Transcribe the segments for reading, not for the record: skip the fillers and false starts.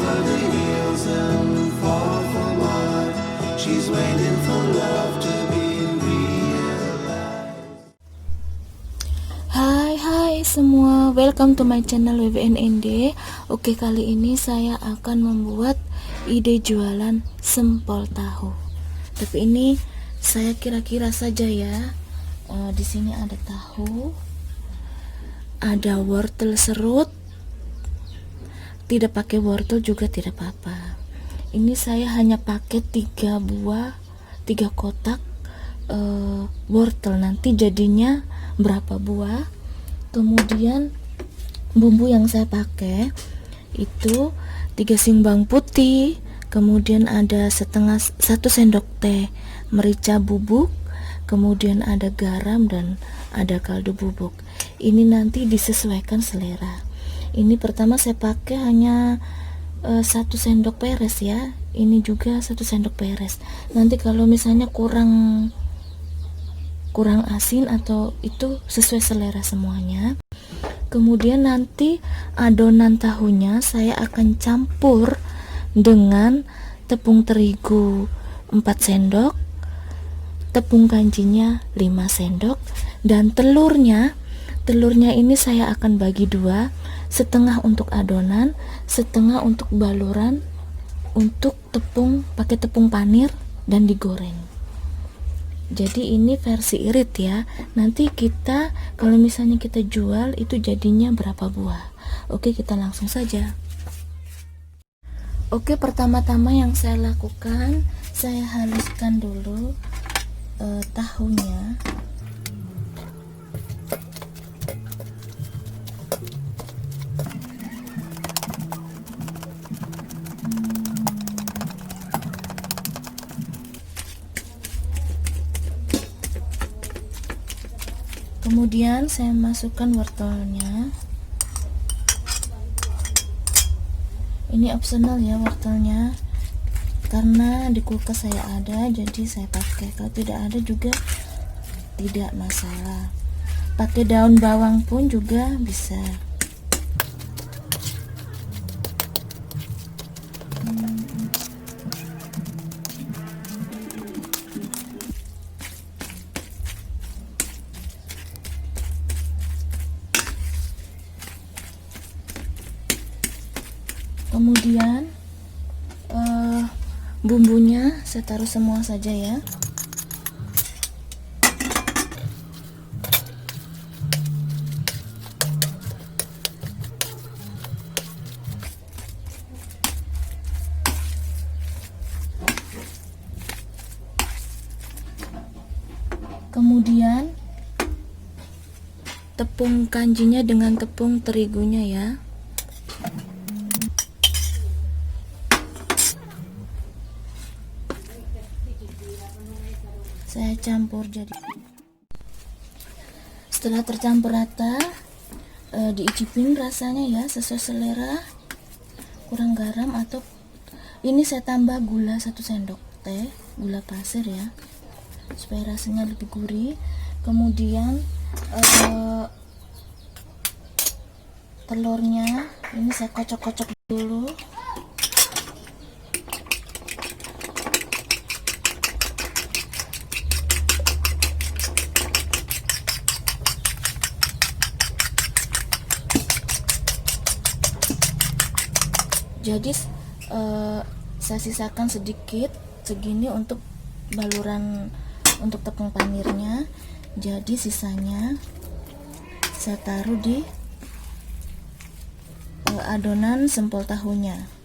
over the hills and fall for mud. She's waiting for love to be realized. Hai semua, welcome to my channel WWNND. Oke, kali ini saya akan membuat ide jualan sempol tahu. Tapi ini saya kira-kira saja ya. Di sini ada tahu, ada wortel serut. Tidak pakai wortel juga tidak apa-apa. Ini saya hanya pakai 3 kotak wortel. Nanti jadinya berapa buah. Kemudian bumbu yang saya pakai itu 3 siung putih, kemudian ada 1 sendok teh merica bubuk, kemudian ada garam dan ada kaldu bubuk. Ini nanti disesuaikan selera. Ini pertama saya pakai hanya 1 sendok peres ya. Ini juga 1 sendok peres. Nanti kalau misalnya kurang asin atau itu sesuai selera semuanya. Kemudian nanti adonan tahunya saya akan campur dengan tepung terigu 4 sendok, tepung kanjinya 5 sendok, dan telurnya ini saya akan bagi 2, setengah untuk adonan, setengah untuk baluran, untuk pakai tepung panir dan digoreng. Jadi ini versi irit ya. Nanti kita kalau misalnya kita jual itu jadinya berapa buah. Oke, kita langsung saja. Oke, pertama-tama yang saya lakukan, saya haluskan dulu tahunya. Kemudian saya masukkan wortelnya. Ini opsional ya wortelnya, karena di kulkas saya ada, jadi saya pakai. Kalau tidak ada juga tidak masalah. Pakai daun bawang pun juga bisa. Kemudian bumbunya saya taruh semua saja ya. Kemudian tepung kanjinya dengan tepung terigunya ya. Saya campur jadi. Setelah tercampur rata, diicipin rasanya ya sesuai selera. Kurang garam atau ini saya tambah gula 1 sendok teh, gula pasir ya, supaya rasanya lebih gurih. Kemudian telurnya ini saya kocok-kocok dulu. Jadi saya sisakan sedikit segini untuk baluran untuk tepung panirnya. Jadi sisanya saya taruh di adonan sempol tahunya.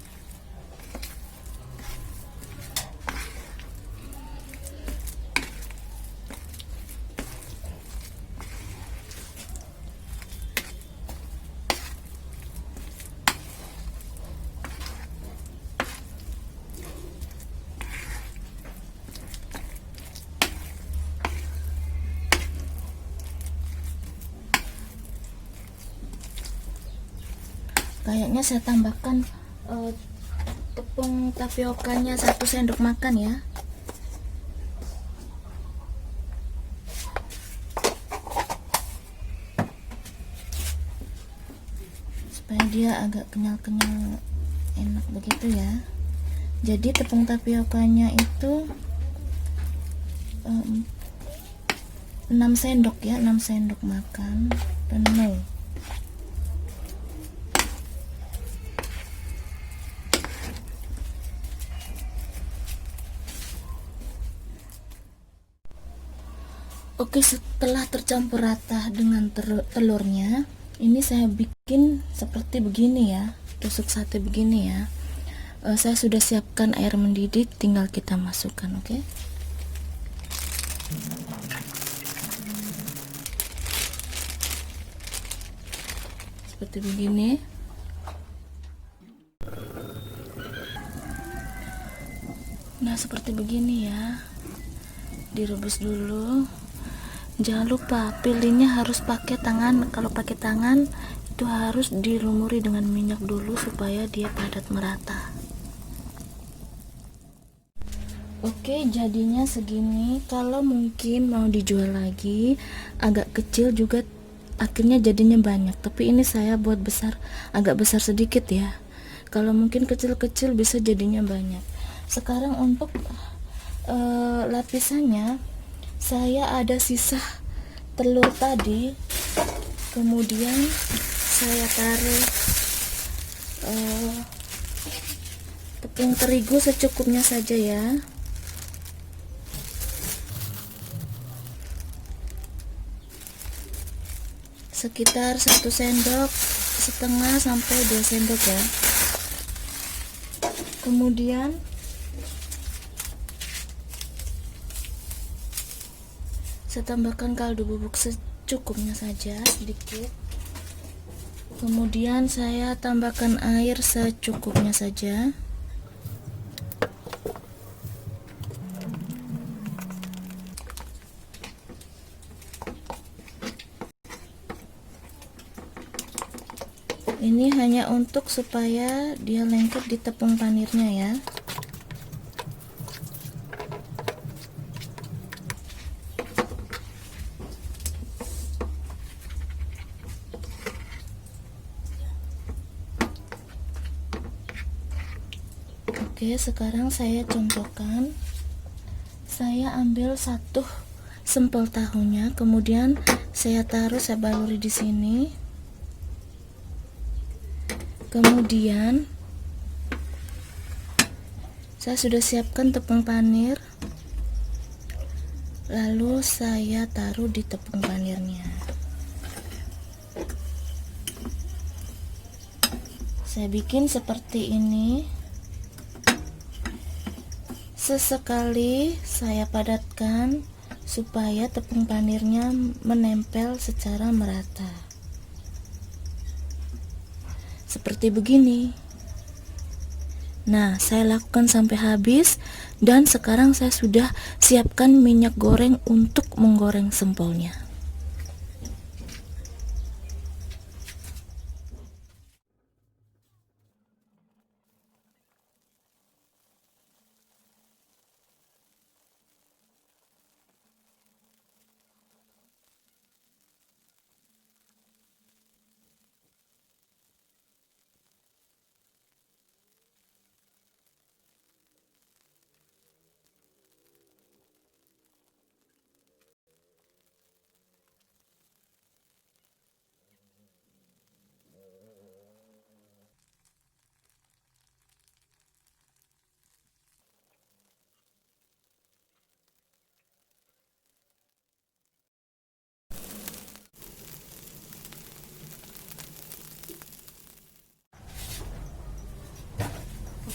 Kayaknya saya tambahkan tepung tapiokanya 1 sendok makan ya. Supaya dia agak kenyal-kenyal enak begitu ya. Jadi tepung tapiokanya itu 6 sendok ya, 6 sendok makan penuh. Oke, setelah tercampur rata dengan telurnya, ini saya bikin seperti begini ya, tusuk sate begini ya. Saya sudah siapkan air mendidih, tinggal kita masukkan. Oke, seperti begini. Nah, seperti begini ya, direbus dulu. Jangan lupa pilihnya harus pakai tangan. Kalau pakai tangan itu harus dilumuri dengan minyak dulu supaya dia padat merata. Oke, jadinya segini. Kalau mungkin mau dijual lagi agak kecil juga, akhirnya jadinya banyak. Tapi ini saya buat besar, agak besar sedikit ya. Kalau mungkin kecil-kecil bisa jadinya banyak. Sekarang untuk lapisannya, saya ada sisa telur tadi, kemudian saya taruh tepung terigu secukupnya saja ya. Sekitar 1,5 sendok sampai 2 sendok ya. Kemudian saya tambahkan kaldu bubuk secukupnya saja, sedikit. Kemudian saya tambahkan air secukupnya saja. Ini hanya untuk supaya dia lengket di tepung panirnya ya. Oke, sekarang saya contohkan. Saya ambil 1 sempel tahunya, kemudian saya baluri di sini. Kemudian saya sudah siapkan tepung panir. Lalu saya taruh di tepung panirnya. Saya bikin seperti ini. Sesekali saya padatkan supaya tepung panirnya menempel secara merata. Seperti begini. Nah, saya lakukan sampai habis, dan sekarang saya sudah siapkan minyak goreng untuk menggoreng sempolnya.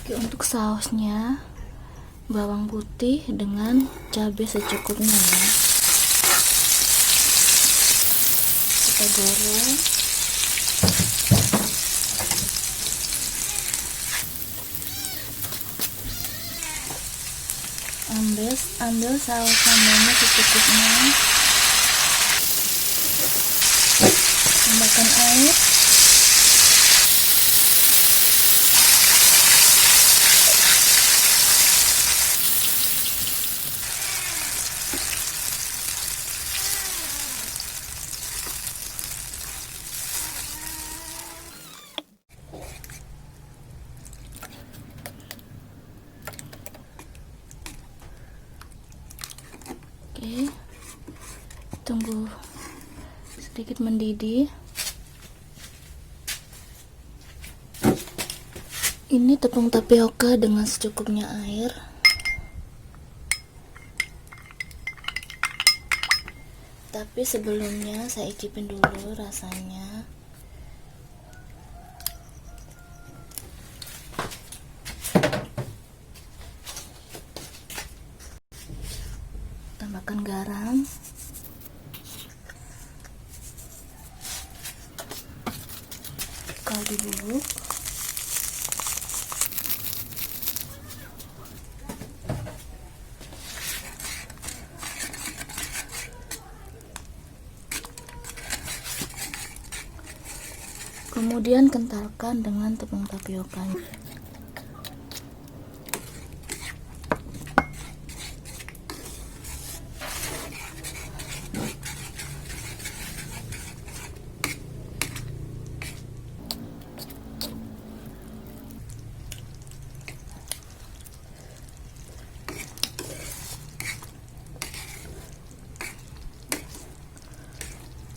Oke, untuk sausnya bawang putih dengan cabai secukupnya ya. Kita goreng. Ambil saus sambalnya secukupnya. Tambahkan air. Tunggu sedikit mendidih. Ini tepung tapioka dengan secukupnya air. Tapi sebelumnya saya icipin dulu rasanya. Tambahkan garam. Kaldu bubuk. Kemudian kentalkan dengan tepung tapioka.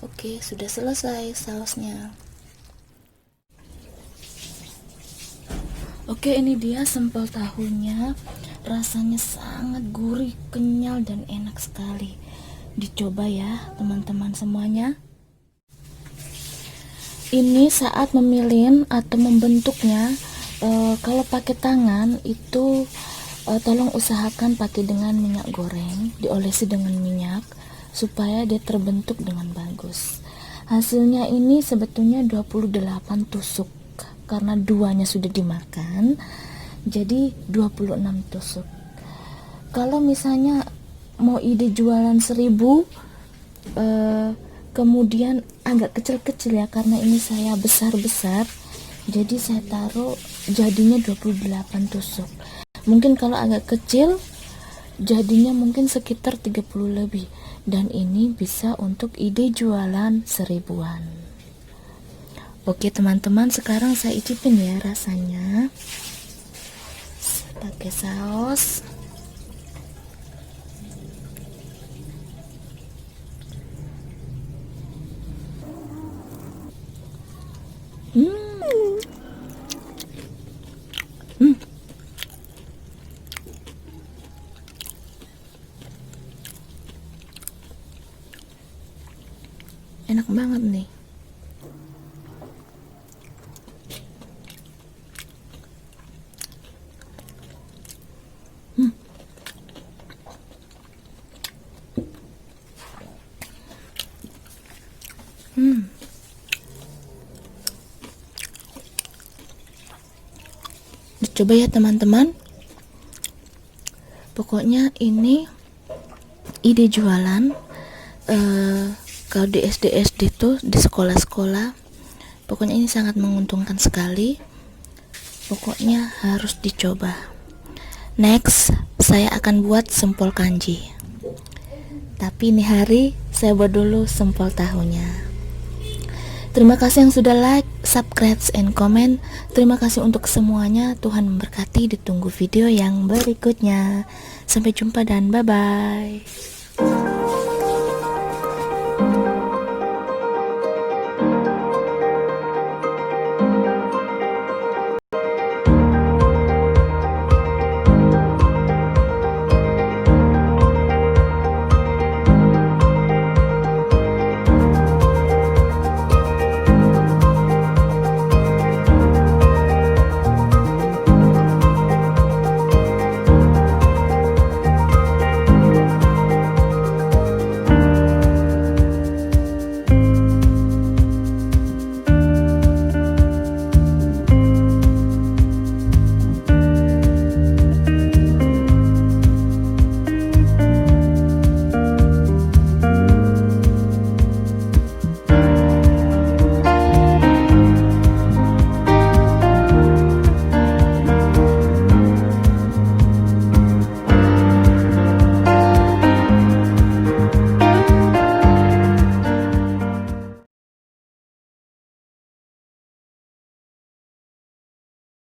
Oke, sudah selesai sausnya. Oke, ini dia sempol tahunya. Rasanya sangat gurih, kenyal, dan enak sekali. Dicoba ya teman-teman semuanya. Ini saat memilih atau membentuknya, kalau pakai tangan itu tolong usahakan pakai dengan minyak goreng, diolesi dengan minyak supaya dia terbentuk dengan bagus. Hasilnya ini sebetulnya 28 tusuk. Karena duanya sudah dimakan, jadi 26 tusuk. Kalau misalnya mau ide jualan 1000, kemudian agak kecil-kecil ya, karena ini saya besar-besar, jadi saya taruh jadinya 28 tusuk. Mungkin kalau agak kecil jadinya mungkin sekitar 30 lebih, dan ini bisa untuk ide jualan 1000-an. Oke teman-teman, sekarang saya icipin ya rasanya. Pakai saus. Enak banget nih. Dicoba ya teman-teman. Pokoknya ini ide jualan kalau di SD tuh, di sekolah-sekolah, pokoknya ini sangat menguntungkan sekali. Pokoknya harus dicoba. Next, saya akan buat sempol kanji. Tapi ini hari saya buat dulu sempol tahunya. Terima kasih yang sudah like, subscribe, and comment. Terima kasih untuk semuanya. Tuhan memberkati. Ditunggu video yang berikutnya. Sampai jumpa dan bye-bye.